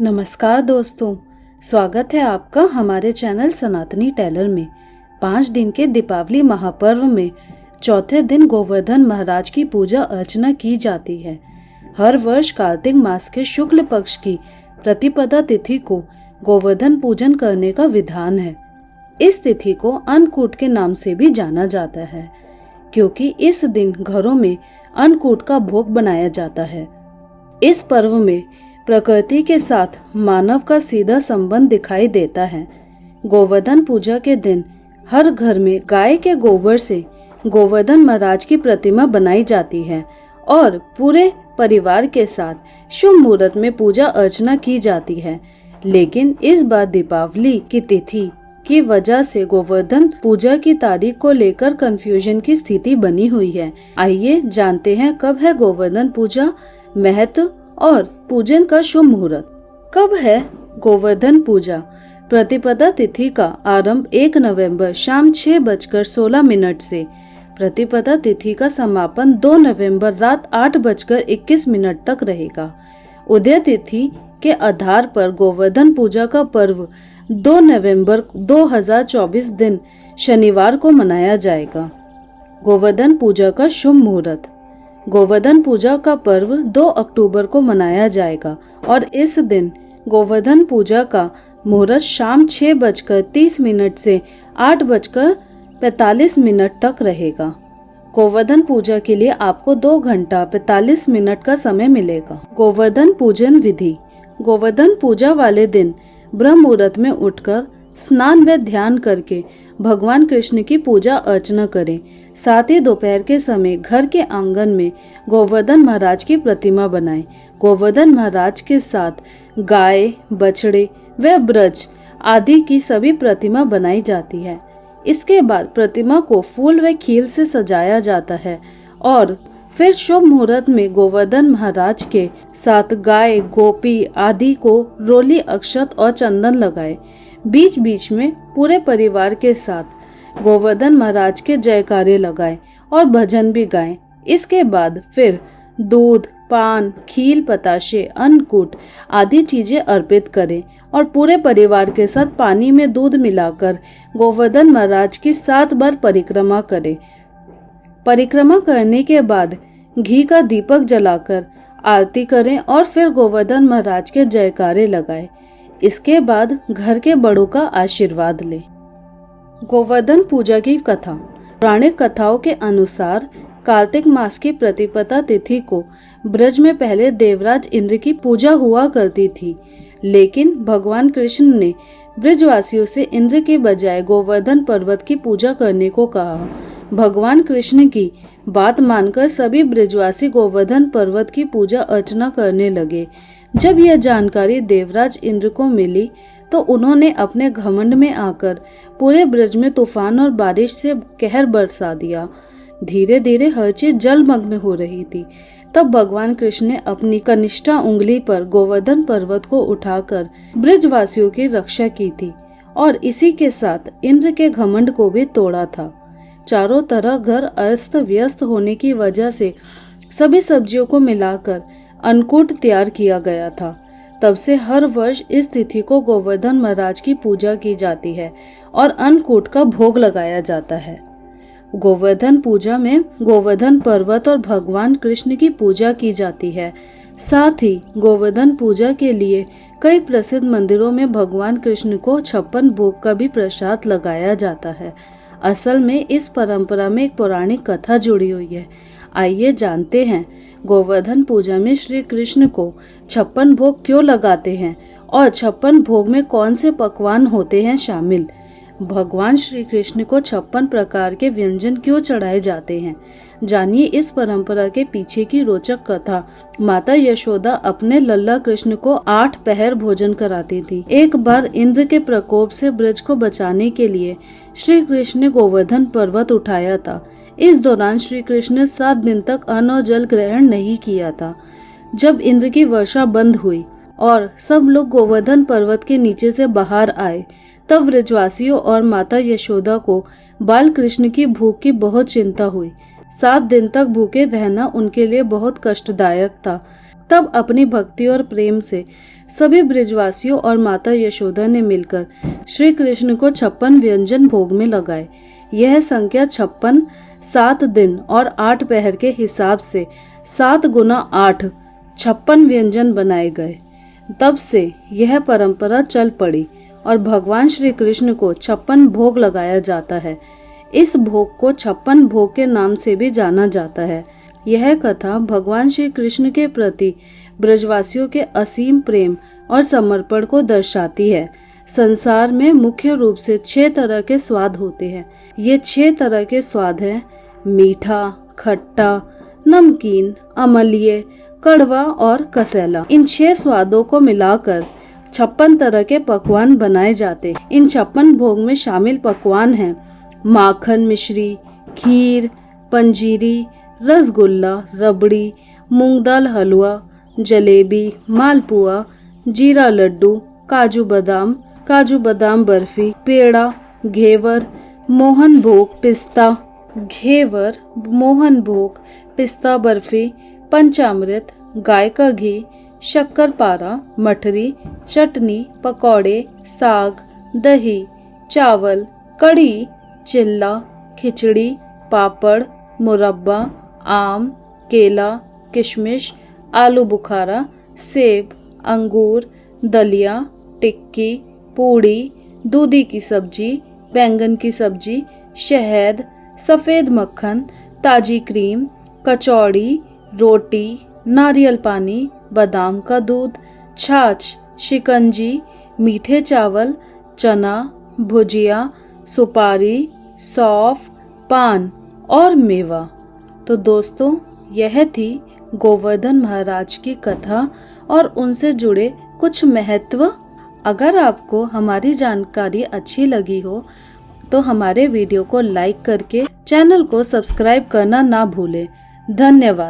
नमस्कार दोस्तों, स्वागत है आपका हमारे चैनल सनातनी टेलर में। 5 दिन के दीपावली महापर्व में चौथे दिन गोवर्धन महाराज की पूजा अर्चना की जाती है। हर वर्ष कार्तिक मास के शुक्ल पक्ष की प्रतिपदा तिथि को गोवर्धन पूजन करने का विधान है। इस तिथि को अन्नकूट के नाम से भी जाना जाता है, क्योंकि इस दिन घरों में अन्नकूट का भोग बनाया जाता है। इस पर्व में प्रकृति के साथ मानव का सीधा संबंध दिखाई देता है। गोवर्धन पूजा के दिन हर घर में गाय के गोबर से गोवर्धन महाराज की प्रतिमा बनाई जाती है और पूरे परिवार के साथ शुभ मुहूर्त में पूजा अर्चना की जाती है। लेकिन इस बार दीपावली की तिथि की वजह से गोवर्धन पूजा की तारीख को लेकर कंफ्यूजन की स्थिति बनी हुई है। आइए जानते हैं कब है गोवर्धन पूजा, महत्व और पूजन का शुभ मुहूर्त। कब है गोवर्धन पूजा? प्रतिपदा तिथि का आरंभ 1 नवंबर शाम 6:16 से, प्रतिपदा तिथि का समापन 2 नवंबर रात 8:21 तक रहेगा। उदय तिथि के आधार पर गोवर्धन पूजा का पर्व 2 नवंबर 2024 दिन शनिवार को मनाया जाएगा। गोवर्धन पूजा का शुभ मुहूर्त। गोवर्धन पूजा का पर्व 2 अक्टूबर को मनाया जाएगा और इस दिन गोवर्धन पूजा का मुहूर्त शाम 6:30 से 8:45 तक रहेगा। गोवर्धन पूजा के लिए आपको 2 घंटा 45 मिनट का समय मिलेगा। गोवर्धन पूजन विधि। गोवर्धन पूजा वाले दिन ब्रह्म मुहूर्त में उठकर स्नान व ध्यान करके भगवान कृष्ण की पूजा अर्चना करें। साथ ही दोपहर के समय घर के आंगन में गोवर्धन महाराज की प्रतिमा बनाएं। गोवर्धन महाराज के साथ गाय, बछड़े व ब्रज आदि की सभी प्रतिमा बनाई जाती है। इसके बाद प्रतिमा को फूल व खील से सजाया जाता है और फिर शुभ मुहूर्त में गोवर्धन महाराज के साथ गाय, गोपी आदि को रोली, अक्षत और चंदन लगाए। बीच बीच में पूरे परिवार के साथ गोवर्धन महाराज के जयकारे लगाएं और भजन भी गाएं। इसके बाद फिर दूध, पान, खील, बताशे, अन्नकूट आदि चीजें अर्पित करें और पूरे परिवार के साथ पानी में दूध मिलाकर गोवर्धन महाराज की 7 बार परिक्रमा करें। परिक्रमा करने के बाद घी का दीपक जलाकर आरती करें और फिर गोवर्धन महाराज के जयकारे लगाएं। इसके बाद घर के बड़ों का आशीर्वाद लें। गोवर्धन पूजा की कथा। पौराणिक कथाओं के अनुसार कार्तिक मास की प्रतिपदा तिथि को ब्रज में पहले देवराज इंद्र की पूजा हुआ करती थी, लेकिन भगवान कृष्ण ने ब्रजवासियों से इंद्र के बजाय गोवर्धन पर्वत की पूजा करने को कहा। भगवान कृष्ण की बात मानकर सभी ब्रजवासी गोवर्धन पर्वत की पूजा अर्चना करने लगे। जब यह जानकारी देवराज इंद्र को मिली तो उन्होंने अपने घमंड में आकर पूरे ब्रज में तूफान और बारिश से कहर बरसा दिया। धीरे धीरे हर चीज जलमग्न हो रही थी। तब भगवान कृष्ण ने अपनी कनिष्ठा उंगली पर गोवर्धन पर्वत को उठाकर ब्रजवासियों की रक्षा की थी और इसी के साथ इंद्र के घमंड को भी तोड़ा था। चारों तरह घर अस्त व्यस्त होने की वजह से सभी सब्जियों को मिलाकर अन्नकूट तैयार किया गया था। तब से हर वर्ष इस तिथि को गोवर्धन महाराज की पूजा की जाती है और अन्नकूट का भोग लगाया जाता है। गोवर्धन पूजा में गोवर्धन पर्वत और भगवान कृष्ण की पूजा की जाती है। साथ ही गोवर्धन पूजा के लिए कई प्रसिद्ध मंदिरों में भगवान कृष्ण को 56 भोग का भी प्रसाद लगाया जाता है। असल में इस परंपरा में एक पौराणिक कथा जुड़ी हुई है। आइए जानते हैं गोवर्धन पूजा में श्री कृष्ण को 56 भोग क्यों लगाते हैं और 56 भोग में कौन से पकवान होते हैं शामिल। भगवान श्री कृष्ण को 56 प्रकार के व्यंजन क्यों चढ़ाए जाते हैं, जानिए इस परंपरा के पीछे की रोचक कथा। माता यशोदा अपने लल्ला कृष्ण को 8 पहर भोजन कराती थी। एक बार इंद्र के प्रकोप से ब्रज को बचाने के लिए श्री कृष्ण ने गोवर्धन पर्वत उठाया था। इस दौरान श्री कृष्ण ने 7 दिन तक अन्न और जल ग्रहण नहीं किया था। जब इंद्र की वर्षा बंद हुई और सब लोग गोवर्धन पर्वत के नीचे से बाहर आए, तब ब्रजवासियों और माता यशोदा को बाल कृष्ण की भूख की बहुत चिंता हुई। 7 दिन तक भूखे रहना उनके लिए बहुत कष्टदायक था। तब अपनी भक्ति और प्रेम से सभी ब्रजवासियों और माता यशोदा ने मिलकर श्री कृष्ण को 56 व्यंजन भोग में लगाए। यह संख्या 56 7 दिन और 8 पहर के हिसाब से 7 गुना 8 56 व्यंजन बनाए गए। तब से यह परंपरा चल पड़ी और भगवान श्री कृष्ण को 56 भोग लगाया जाता है। इस भोग को 56 भोग के नाम से भी जाना जाता है। यह कथा भगवान श्री कृष्ण के प्रति ब्रजवासियों के असीम प्रेम और समर्पण को दर्शाती है। संसार में मुख्य रूप से 6 तरह के स्वाद होते हैं। ये 6 तरह के स्वाद हैं मीठा, खट्टा, नमकीन, अम्लीय, कड़वा और कसैला। इन 6 स्वादों को मिलाकर 56 तरह के पकवान बनाए जाते हैं। इन 56 भोग में शामिल पकवान हैं माखन मिश्री, खीर, पंजीरी, रसगुल्ला, रबड़ी, मूंग दाल हलवा, जलेबी, मालपुआ, जीरा लड्डू, काजू बादाम बर्फी, पेड़ा, घेवर, मोहन भोग, पिस्ता बर्फी, पंचामृत, गाय का घी, शक्करपारा, मठरी, चटनी, पकौड़े, साग, दही, चावल, कढ़ी, चिल्ला, खिचड़ी, पापड़, मुरब्बा, आम, केला, किशमिश, आलू बुखारा, सेब, अंगूर, दलिया, टिक्की, पूड़ी, दूधी की सब्जी, बैंगन की सब्जी, शहद, सफेद मक्खन, ताजी क्रीम, कचौड़ी, रोटी, नारियल पानी, बादाम का दूध, छाछ, शिकंजी, मीठे चावल, चना, भुजिया, सुपारी, सौंफ, पान और मेवा। तो दोस्तों, यह थी गोवर्धन महाराज की कथा और उनसे जुड़े कुछ महत्व। अगर आपको हमारी जानकारी अच्छी लगी हो तो हमारे वीडियो को लाइक करके चैनल को सब्सक्राइब करना ना भूलें। धन्यवाद।